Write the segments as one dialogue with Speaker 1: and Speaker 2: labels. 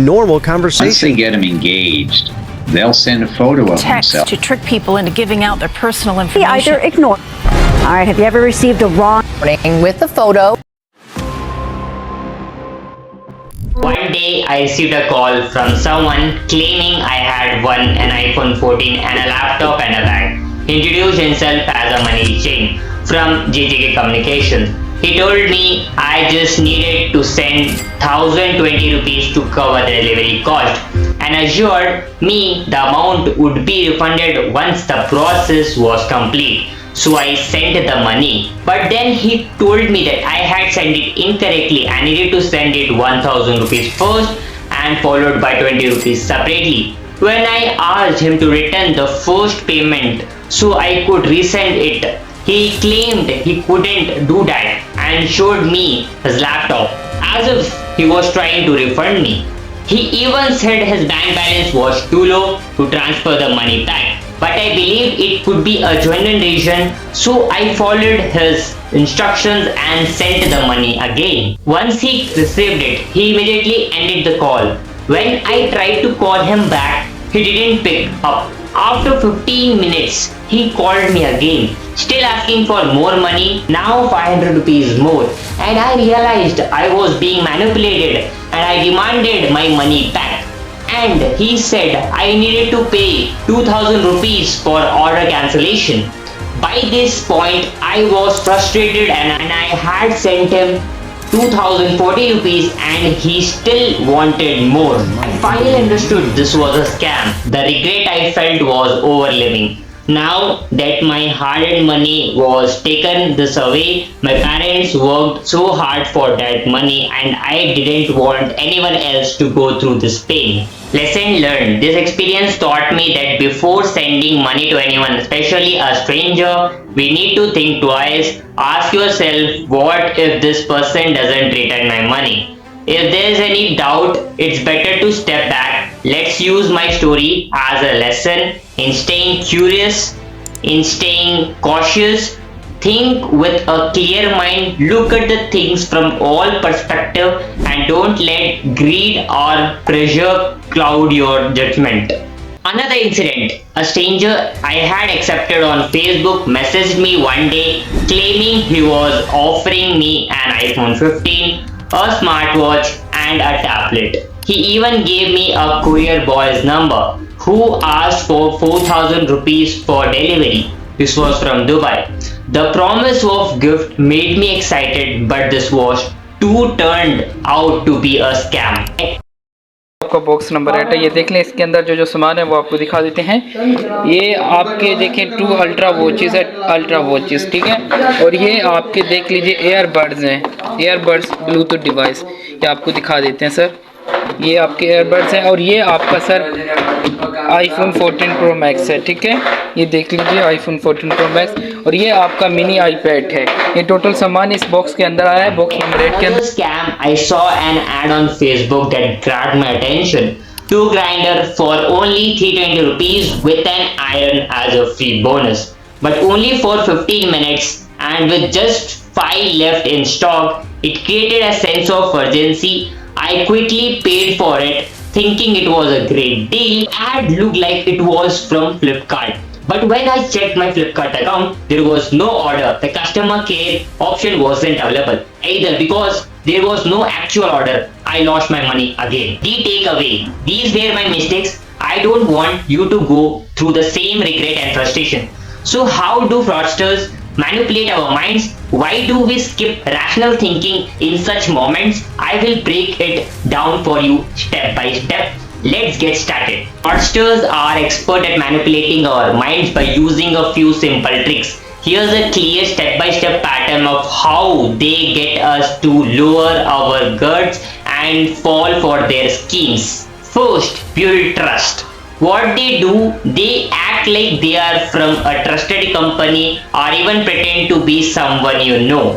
Speaker 1: normal conversation.
Speaker 2: Once they get them engaged, they'll send a photo of
Speaker 3: text
Speaker 2: themselves.
Speaker 3: to trick people into giving out their personal information.
Speaker 4: Either ignore. All right, have you ever received a wrong
Speaker 5: Warning with the photo?
Speaker 6: One day I received a call from someone claiming I had won an iPhone 14 and a laptop and a bag. He introduced himself as a money chain from JJK Communications. He told me I just needed to send 1020 rupees to cover the delivery cost and assured me the amount would be refunded once the process was complete. So I sent the money, but then he told me that I had sent it incorrectly. I needed to send it 1000 rupees first and followed by 20 rupees separately. When I asked him to return the first payment so I could resend it, he claimed he couldn't do that and showed me his laptop as if he was trying to refund me. He even said his bank balance was too low to transfer the money back. But I believed it could be a genuine reason, so I followed his instructions and sent the money again. Once he received it, he immediately ended the call. When I tried to call him back, he didn't pick up. After 15 minutes, he called me again, still asking for more money, now 500 rupees more. And I realized I was being manipulated and I demanded my money back. And he said I needed to pay 2000 rupees for order cancellation. By this point, I was frustrated and I had sent him 2040 rupees and he still wanted more. I finally understood this was a scam. The regret I felt was overwhelming. Now that my hard-earned money was taken this away, my parents worked so hard for that money and I didn't want anyone else to go through this pain. Lesson learned. This experience taught me that before sending money to anyone, especially a stranger, we need to think twice. Ask yourself, what if this person doesn't return my money? If there is any doubt, it's better to step back. Let's use my story as a lesson in staying curious, in staying cautious. Think with a clear mind, look at the things from all perspectives and don't let greed or pressure cloud your judgment. Another incident, a stranger I had accepted on Facebook messaged me one day claiming he was offering me an iPhone 15, a smartwatch and a tablet. He even gave me a courier boy's number who asked for 4000 rupees for delivery. This was from Dubai. The promise of gift made me excited, but this was turned out to be a scam.
Speaker 7: आपका box number 8 है। ये देख लें, इसके अंदर जो सामान है वो आपको दिखा देते हैं। ये आपके देखें 2 अल्ट्रा वॉचेस है, अल्ट्रा वॉचेस, ठीक है। और ये आपके देख लीजिए एयरबड्स हैं, एयरबड्स ब्लूटूथ डिवाइस, ये आपको दिखा देते हैं सर। ये आपके एयरबड्स हैं और ये आपका सर आईफोन 14 प्रो मैक्स है, ठीक है। ये देख लीजिए आईफोन 14 प्रो मैक्स और ये आपका मिनी आईपैड है। ये टोटल सामान इस बॉक्स के अंदर आया है, बॉक्स नंबर 8 के अंदर।
Speaker 6: Scam, I saw an ad on Facebook that grabbed my attention. 2 grinder for only 320 rupees with an iron as a free bonus. But only for 15 minutes and with just 5 left in stock, it created a sense of urgency. I quickly paid for it, thinking it was a great deal. Ad looked like it was from Flipkart. But when I checked my Flipkart account, there was no order. The customer care option wasn't available either because there was no actual order. I lost my money again. The takeaway, these were my mistakes. I don't want you to go through the same regret and frustration. So how do fraudsters manipulate our minds? Why do we skip rational thinking in such moments? I will break it down for you step by step. Let's get started. Fraudsters are expert at manipulating our minds by using a few simple tricks. Here's a clear step-by-step pattern of how they get us to lower our guards and fall for their schemes. First, build trust. What they do, they act like they are from a trusted company or even pretend to be someone you know.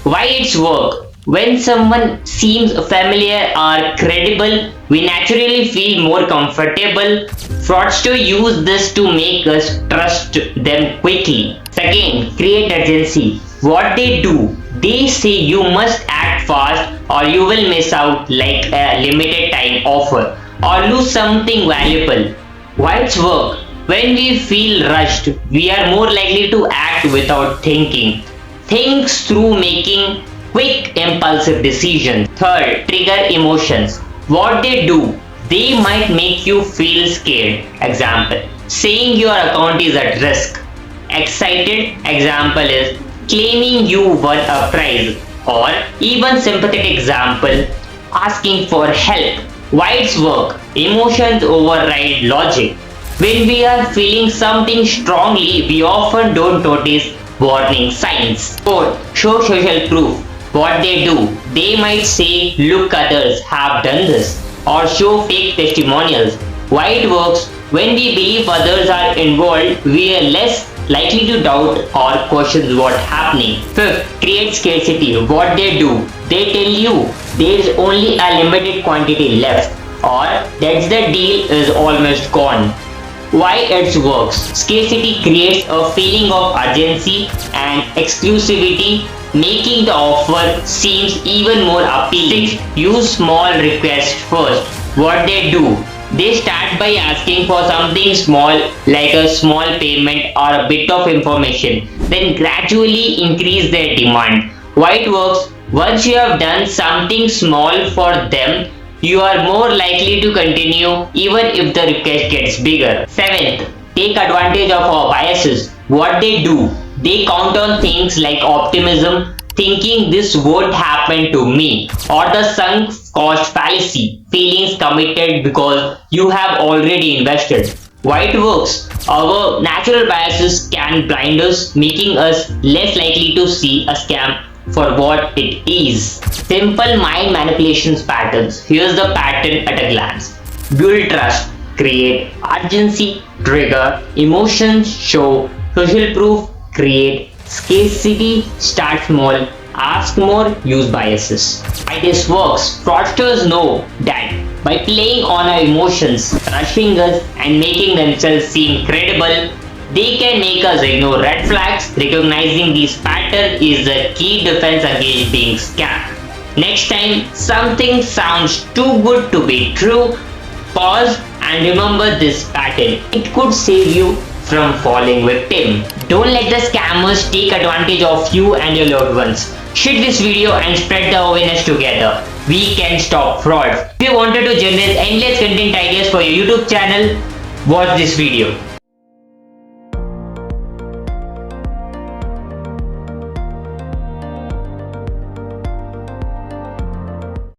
Speaker 6: Why it's work? When someone seems familiar or credible, we naturally feel more comfortable. Fraudsters use this to make us trust them quickly. Second, create urgency. What they do, They say you must act fast or you will miss out like a limited time offer or lose something valuable. Why it's work? When we feel rushed, we are more likely to act without thinking. Thinks through making quick impulsive decisions. Third, trigger emotions. What they do, they might make you feel scared. Example, saying your account is at risk. Excited example is claiming you won a prize, or even sympathetic example, asking for help. Why it's work? Emotions override logic. When we are feeling something strongly, we often don't notice warning signs. Fourth, show social proof. What they do, they might say, look, others have done this, or show fake testimonials. Why it works? When we believe others are involved, we are less likely to doubt or question what's happening. Fifth, create scarcity. What they do, they tell you there is only a limited quantity left, or that's the deal is almost gone. Why it works? Scarcity creates a feeling of urgency and exclusivity, making the offer seems even more appealing. Sixth, use small requests first. What they do, they start by asking for something small like a small payment or a bit of information, then gradually increase their demand. Why it works? Once you have done something small for them, you are more likely to continue even if the request gets bigger. Seventh, take advantage of our biases. What they do, they count on things like optimism, thinking this won't happen to me, or the sunk cost fallacy, feelings committed because you have already invested. Why it works? Our natural biases can blind us, making us less likely to see a scam for what it is. Simple mind manipulations patterns. Here's the pattern at a glance. Build trust, create urgency, trigger emotions, show social proof, create scarcity, start small, ask more, use biases. Why this works? Fraudsters know that by playing on our emotions, rushing us and making themselves seem credible, they can make us ignore red flags. Recognizing these patterns is the key defense against being scammed. Next time something sounds too good to be true, pause and remember this pattern. It could save you from falling victim. Don't let the scammers take advantage of you and your loved ones. Share this video and spread the awareness together. We can stop fraud. If you wanted to generate endless content ideas for your YouTube channel, watch this video.